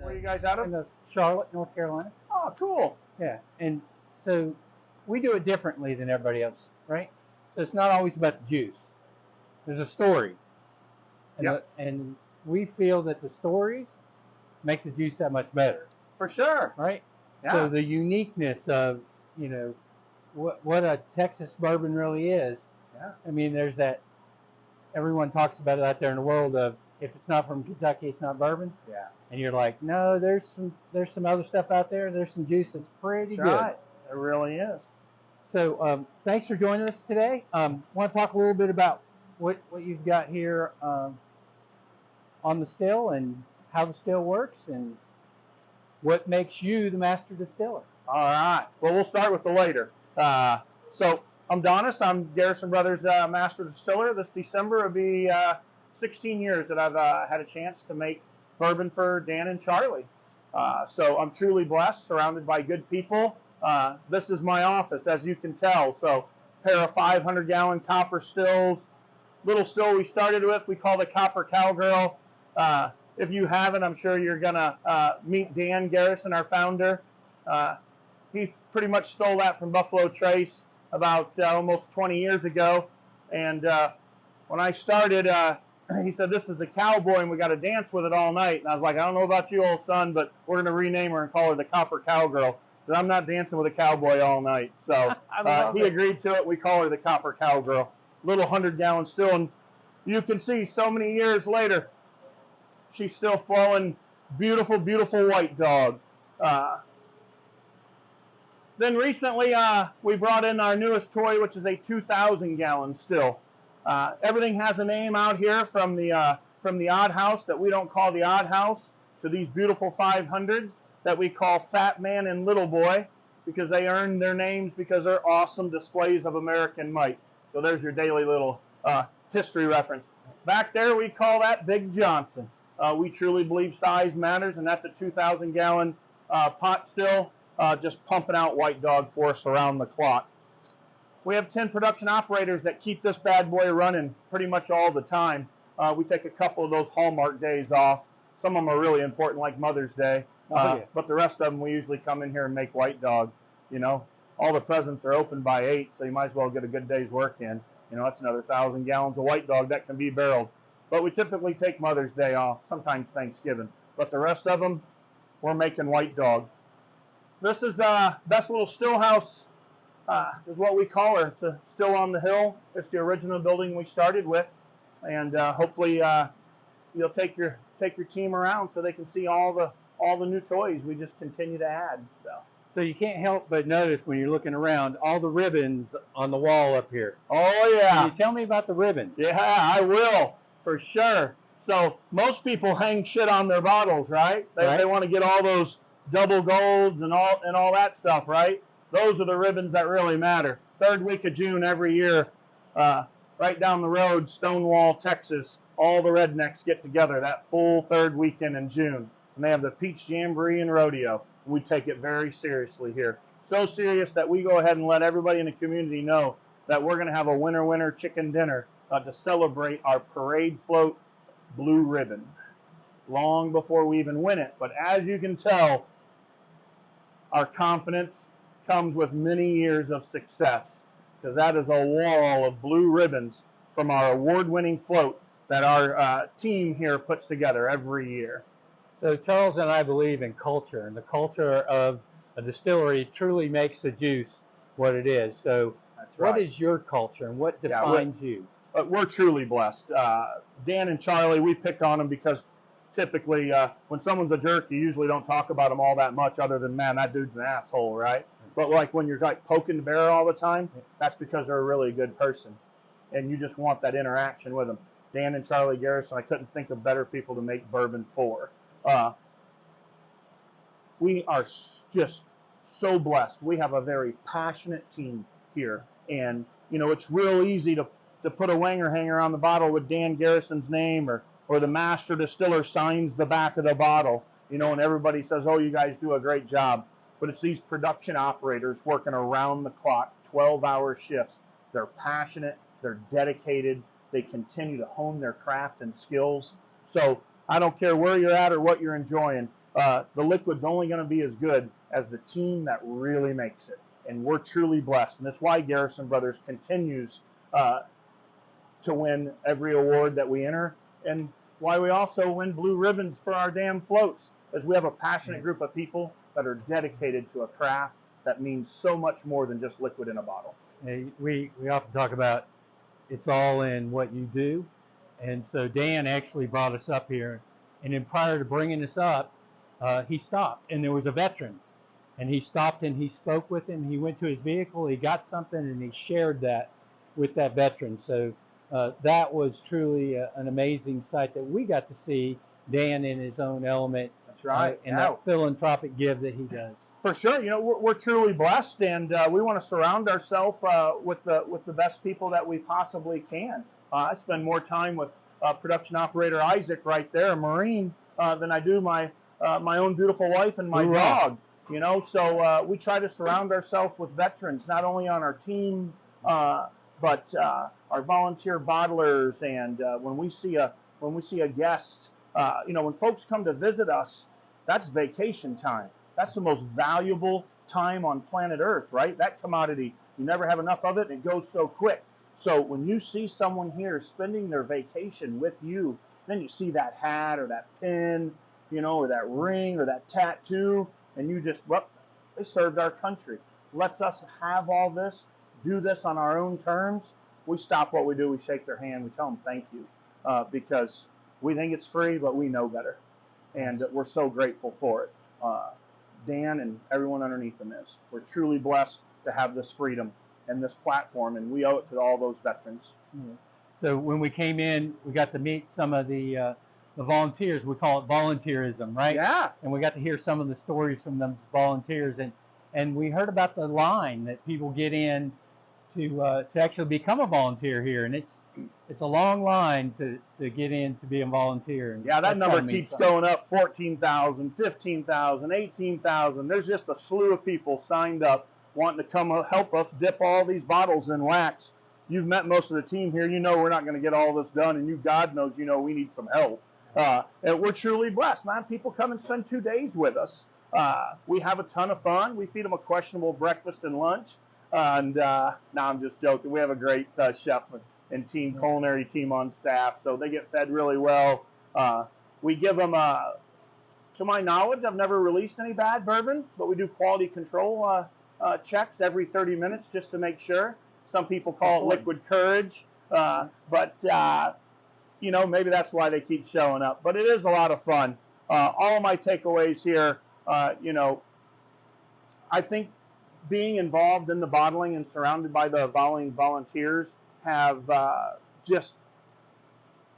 Where are you guys out of? In Charlotte, North Carolina. Oh, cool. Yeah, and so we do it differently than everybody else, right? So it's not always about the juice. There's a story, and, Yep. And we feel that the stories make the juice that much better. For sure. Right? Yeah. So the uniqueness of, you know, what a Texas bourbon really is. Yeah. I mean, there's that, everyone talks about it out there in the world of, if it's not from Kentucky, it's not bourbon. Yeah. And you're like, no, there's some other stuff out there. There's some juice that's pretty good. Right. It really is. So thanks for joining us today. Want to talk a little bit about what you've got here on the still and how the still works and what makes you the master distiller. All right. Well, we'll start with the later. So I'm Donis. I'm Garrison Brothers Master Distiller. This December will be 16 years that I've had a chance to make bourbon for Dan and Charlie. So I'm truly blessed, surrounded by good people. This is my office, as you can tell. So a pair of 500-gallon copper stills. Little still we started with, we call the Copper Cowgirl. If you haven't, I'm sure you're going to meet Dan Garrison, our founder. He pretty much stole that from Buffalo Trace about almost 20 years ago. And when I started, he said, this is the cowboy and we got to dance with it all night. And I was like, I don't know about you, old son, but we're going to rename her and call her the Copper Cowgirl. Because I'm not dancing with a cowboy all night. So he agreed to it. We call her the Copper Cowgirl. Little 100-gallon still. And you can see so many years later, she's still flowing. Beautiful, beautiful white dog. Then recently, we brought in our newest toy, which is a 2,000-gallon still. Everything has a name out here, from the Odd House that we don't call the Odd House to these beautiful 500s that we call Fat Man and Little Boy, because they earned their names because they're awesome displays of American might. So there's your daily little history reference. Back there, we call that Big Johnson. We truly believe size matters, and that's a 2,000-gallon pot still, just pumping out white dog for us around the clock. We have 10 production operators that keep this bad boy running pretty much all the time. We take a couple of those Hallmark days off. Some of them are really important, like Mother's Day. But the rest of them, we usually come in here and make white dog. You know, all the presents are open by 8, so you might as well get a good day's work in. You know, that's another 1,000 gallons of white dog that can be barreled. But we typically take Mother's Day off, sometimes Thanksgiving. But the rest of them, we're making white dog. This is best little still house, is what we call her. It's a still on the hill. It's the original building we started with, and hopefully you'll take your team around so they can see all the new toys we just continue to add. So you can't help but notice when you're looking around all the ribbons on the wall up here. Oh yeah. Can you tell me about the ribbons? Yeah, I will, for sure. So most people hang shit on their bottles, right? They want to get all those double golds and all that stuff, right? Those are the ribbons that really matter. Third week of June every year, right down the road, Stonewall, Texas, all the rednecks get together that full third weekend in June. And they have the Peach Jamboree and Rodeo. We take it very seriously here. So serious that we go ahead and let everybody in the community know that we're going to have a winter chicken dinner to celebrate our parade float blue ribbon long before we even win it. But as you can tell, our confidence comes with many years of success, because that is a wall of blue ribbons from our award-winning float that our team here puts together every year. So Charles and I believe in culture, and the culture of a distillery truly makes the juice what it is. So what is your culture and what defines you? We're truly blessed. Dan and Charlie, we pick on them because typically when someone's a jerk, you usually don't talk about them all that much other than, man, that dude's an asshole, right? But like when you're like poking the bear all the time, that's because they're a really good person. And you just want that interaction with them. Dan and Charlie Garrison, I couldn't think of better people to make bourbon for. We are just so blessed. We have a very passionate team here. And, you know, it's real easy to put a wanger hanger on the bottle with Dan Garrison's name, or the master distiller signs the back of the bottle, you know, and everybody says, oh, you guys do a great job. But it's these production operators working around the clock, 12-hour shifts. They're passionate. They're dedicated. They continue to hone their craft and skills. So I don't care where you're at or what you're enjoying. the liquid's only going to be as good as the team that really makes it. And we're truly blessed. And that's why Garrison Brothers continues to win every award that we enter, and why we also win blue ribbons for our damn floats, is we have a passionate group of people that are dedicated to a craft that means so much more than just liquid in a bottle. We often talk about it's all in what you do, and so Dan actually brought us up here, and then prior to bringing us up, he stopped, and there was a veteran, and he stopped and he spoke with him. He went to his vehicle, he got something, and he shared that with that veteran. So that was truly an amazing sight that we got to see Dan in his own element. That's right. And that philanthropic give that he does. For sure. You know, we're truly blessed, and we want to surround ourselves with the best people that we possibly can. I spend more time with production operator Isaac right there, a Marine, than I do my own beautiful wife and my dog. You know, so we try to surround ourselves with veterans, not only on our team, but our volunteer bottlers. And when we see a guest, you know, when folks come to visit us, that's vacation time. That's the most valuable time on planet Earth, right? That commodity, you never have enough of it, and it goes so quick. So when you see someone here spending their vacation with you, then you see that hat or that pin, you know, or that ring or that tattoo, and you just, well, they served our country. Lets us have all this, do this on our own terms. We stop what we do, we shake their hand, we tell them thank you, because we think it's free, but we know better, and we're so grateful for it. Dan and everyone underneath them is. We're truly blessed to have this freedom and this platform, and we owe it to all those veterans. So when we came in, we got to meet some of the volunteers. We call it volunteerism, right? Yeah. And we got to hear some of the stories from those volunteers, and we heard about the line that people get in to actually become a volunteer here, and it's a long line to get in to be a volunteer. And yeah, that number keeps going up. 14,000, 15,000, 18,000. There's just a slew of people signed up wanting to come help us dip all these bottles in wax. You've met most of the team here. You know we're not going to get all this done, and you, God knows, you know we need some help. And we're truly blessed, man. People come and spend 2 days with us. We have a ton of fun. We feed them a questionable breakfast and lunch. And no, I'm just joking. We have a great chef and culinary team on staff, so they get fed really well. We give them, to my knowledge, I've never released any bad bourbon, but we do quality control checks every 30 minutes just to make sure. Some people call it liquid courage, but you know, maybe that's why they keep showing up. But it is a lot of fun. All of my takeaways here, you know, I think being involved in the bottling and surrounded by the volunteers have just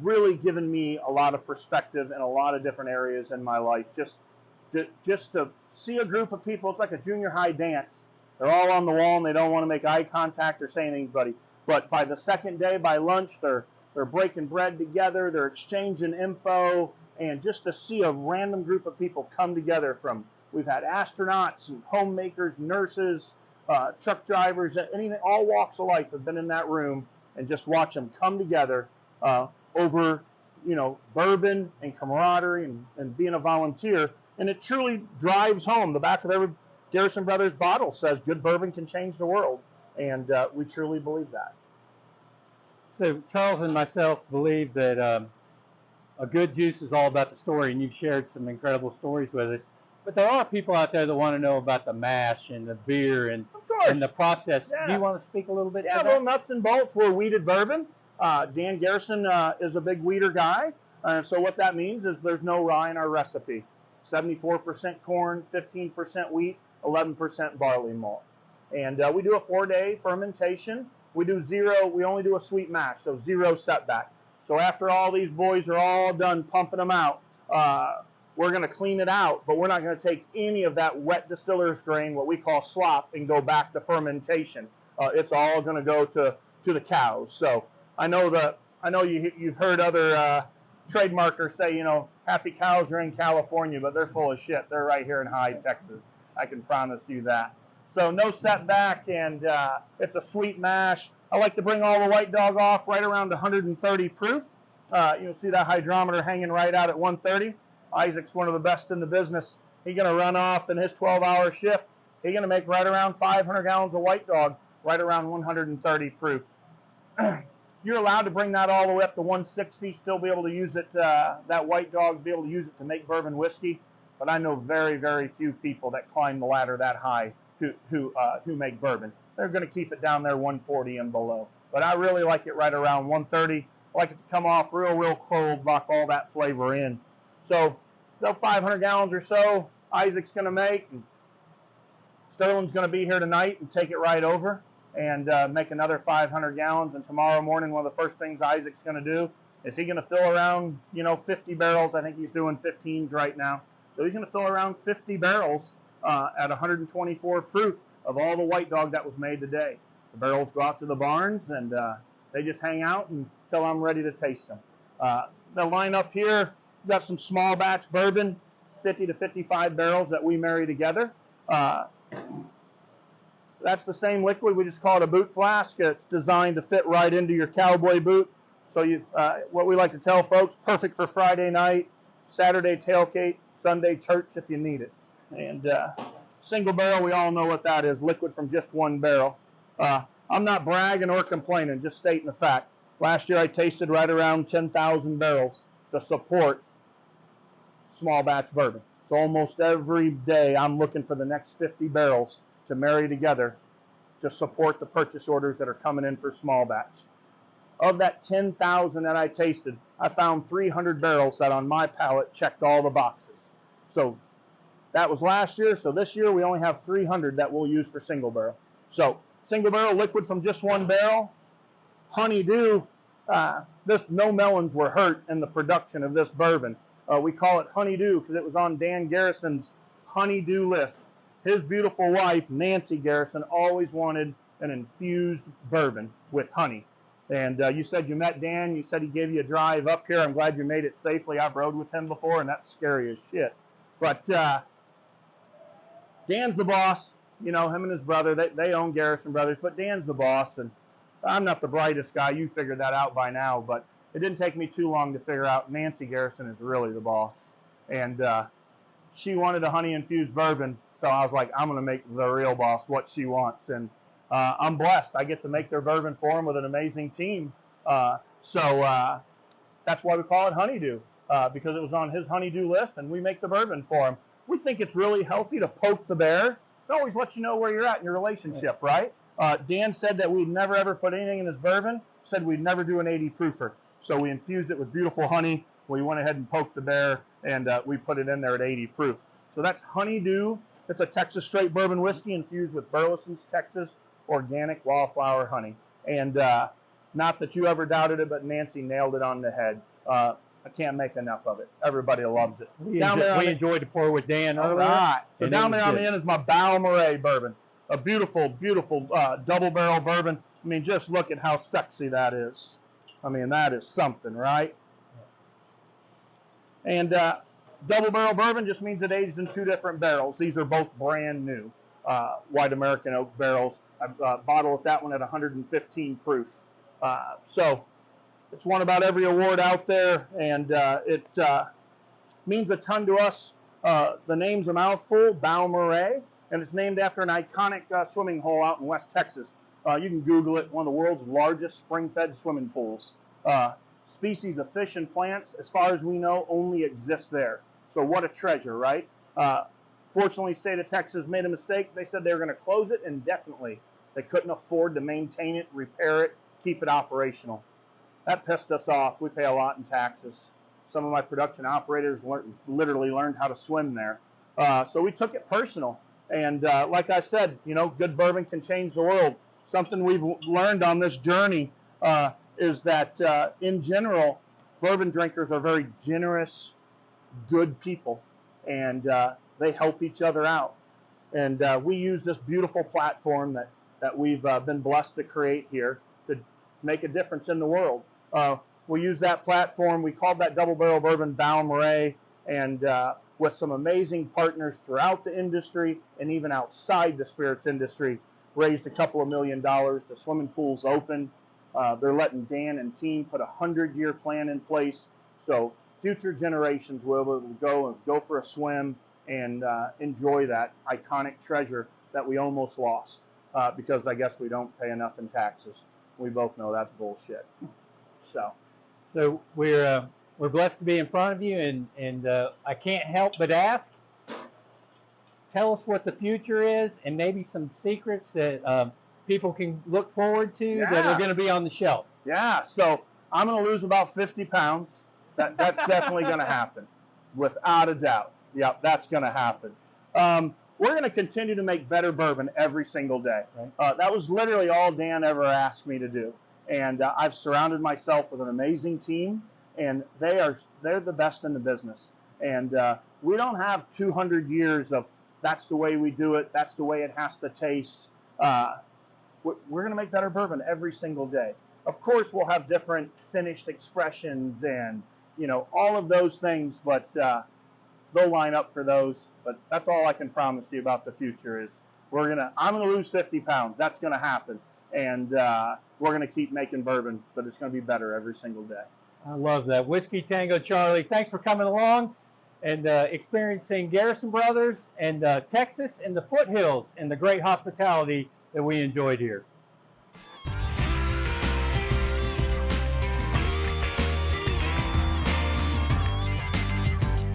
really given me a lot of perspective in a lot of different areas in my life. Just to see a group of people, it's like a junior high dance. They're all on the wall and they don't want to make eye contact or say anything to anybody. But by the second day, by lunch, they're breaking bread together, they're exchanging info, and just to see a random group of people come together from, we've had astronauts and homemakers, nurses, truck drivers, anything, all walks of life have been in that room, and just watch them come together over, you know, bourbon and camaraderie and being a volunteer. And it truly drives home. The back of every Garrison Brothers bottle says good bourbon can change the world. And we truly believe that. So Charles and myself believe that a good juice is all about the story, and you've shared some incredible stories with us. But there are people out there that want to know about the mash and the beer and the process. Yeah. Do you want to speak a little bit to that? Little nuts and bolts. We're wheated bourbon. Dan Garrison is a big wheater guy. So what that means is there's no rye in our recipe. 74% corn, 15% wheat, 11% barley malt. And we do a 4-day fermentation. We only do a sweet mash, so 0 setback. So after all these boys are all done pumping them out, we're going to clean it out, but we're not going to take any of that wet distiller's grain, what we call slop, and go back to fermentation. It's all going to go to the cows. So I know you've heard other trademarkers say, you know, happy cows are in California, but they're full of shit. They're right here in Hyde, Texas. I can promise you that. So no setback, and it's a sweet mash. I like to bring all the white dog off right around 130 proof. You'll see that hydrometer hanging right out at 130. Isaac's one of the best in the business. He's going to run off in his 12-hour shift. He's going to make right around 500 gallons of White Dog, right around 130 proof. You're allowed to bring that all the way up to 160, still be able to use it, that White Dog, be able to use it to make bourbon whiskey. But I know very, very few people that climb the ladder that high who make bourbon. They're going to keep it down there 140 and below. But I really like it right around 130. I like it to come off real cold, lock all that flavor in. So, about 500 gallons or so, Isaac's going to make. And Sterling's going to be here tonight and take it right over and make another 500 gallons. And tomorrow morning, one of the first things Isaac's going to do is he's going to fill around, 50 barrels. I think he's doing 15s right now. So he's going to fill around 50 barrels at 124 proof of all the White Dog that was made today. The barrels go out to the barns, and they just hang out until I'm ready to taste them. The line up here, we've got some small batch bourbon, 50 to 55 barrels that we marry together. That's the same liquid. We just call it a boot flask. It's designed to fit right into your cowboy boot. So what we like to tell folks, perfect for Friday night, Saturday tailgate, Sunday church if you need it. And single barrel, we all know what that is, liquid from just one barrel. I'm not bragging or complaining, just stating the fact. Last year I tasted right around 10,000 barrels to support small batch bourbon. So almost every day I'm looking for the next 50 barrels to marry together to support the purchase orders that are coming in for small batch. Of that 10,000 that I tasted, I found 300 barrels that on my palate checked all the boxes. So that was last year. So this year we only have 300 that we'll use for single barrel. So single barrel liquid from just one barrel. Honeydew, no melons were hurt in the production of this bourbon. We call it Honeydew because it was on Dan Garrison's honeydew list. His beautiful wife, Nancy Garrison, always wanted an infused bourbon with honey. And you said you met Dan. You said he gave you a drive up here. I'm glad you made it safely. I've rode with him before, and that's scary as shit. But Dan's the boss. Him and his brother, they own Garrison Brothers, but Dan's the boss. And I'm not the brightest guy. You figured that out by now. But it didn't take me too long to figure out Nancy Garrison is really the boss. And she wanted a honey-infused bourbon, so I was like, I'm going to make the real boss what she wants. And I'm blessed. I get to make their bourbon for them with an amazing team. So that's why we call it Honeydew, because it was on his honeydew list, and we make the bourbon for him. We think it's really healthy to poke the bear. It always lets you know where you're at in your relationship, right? Dan said that we'd never, ever put anything in his bourbon, said we'd never do an 80 proofer. So we infused it with beautiful honey. We went ahead and poked the bear, and we put it in there at 80 proof. So that's Honeydew. It's a Texas straight bourbon whiskey infused with Burleson's Texas organic wildflower honey. And not that you ever doubted it, but Nancy nailed it on the head. I can't make enough of it. Everybody loves it. We enjoyed to pour with Dan earlier. Right. So down there on the end is my Balmoral bourbon. A beautiful, beautiful double barrel bourbon. I mean, just look at how sexy that is. I mean, that is something, right? And double barrel bourbon just means it aged in 2 different barrels. These are both brand new white American oak barrels. I bottled that one at 115 proof. So it's won about every award out there, and it means a ton to us. The name's a mouthful, Balmoral, and it's named after an iconic swimming hole out in West Texas. You can Google it, one of the world's largest spring-fed swimming pools. Species of fish and plants, as far as we know, only exist there. So what a treasure, right? Fortunately, state of Texas made a mistake. They said they were going to close it indefinitely. They couldn't afford to maintain it, repair it, keep it operational. That pissed us off. We pay a lot in taxes. Some of my production operators literally learned how to swim there. So we took it personal. And like I said, good bourbon can change the world. Something we've learned on this journey is that in general, bourbon drinkers are very generous, good people, and they help each other out. And we use this beautiful platform that we've been blessed to create here to make a difference in the world. We use that platform. We called that double barrel bourbon Balmoral, and with some amazing partners throughout the industry and even outside the spirits industry, raised a couple of $1 million. The swimming pool's open. They're letting Dan and team put a 100-year plan in place. So future generations will be able to go for a swim and enjoy that iconic treasure that we almost lost because I guess we don't pay enough in taxes. We both know that's bullshit. So we're blessed to be in front of you, and I can't help but ask. Tell us what the future is, and maybe some secrets that people can look forward to that are going to be on the shelf. Yeah. So I'm going to lose about 50 pounds. That's definitely going to happen, without a doubt. Yep, that's going to happen. We're going to continue to make better bourbon every single day. Right. That was literally all Dan ever asked me to do. And I've surrounded myself with an amazing team, and they're the best in the business. And we don't have 200 years of that's the way we do it, that's the way it has to taste. We're going to make better bourbon every single day. Of course, we'll have different finished expressions and all of those things, but they'll line up for those. But that's all I can promise you about the future is I'm gonna lose 50 pounds. That's gonna happen, and we're gonna keep making bourbon, but it's gonna be better every single day. I love that. Whiskey Tango Charlie, thanks for coming along and experiencing Garrison Brothers and Texas and the foothills and the great hospitality that we enjoyed here.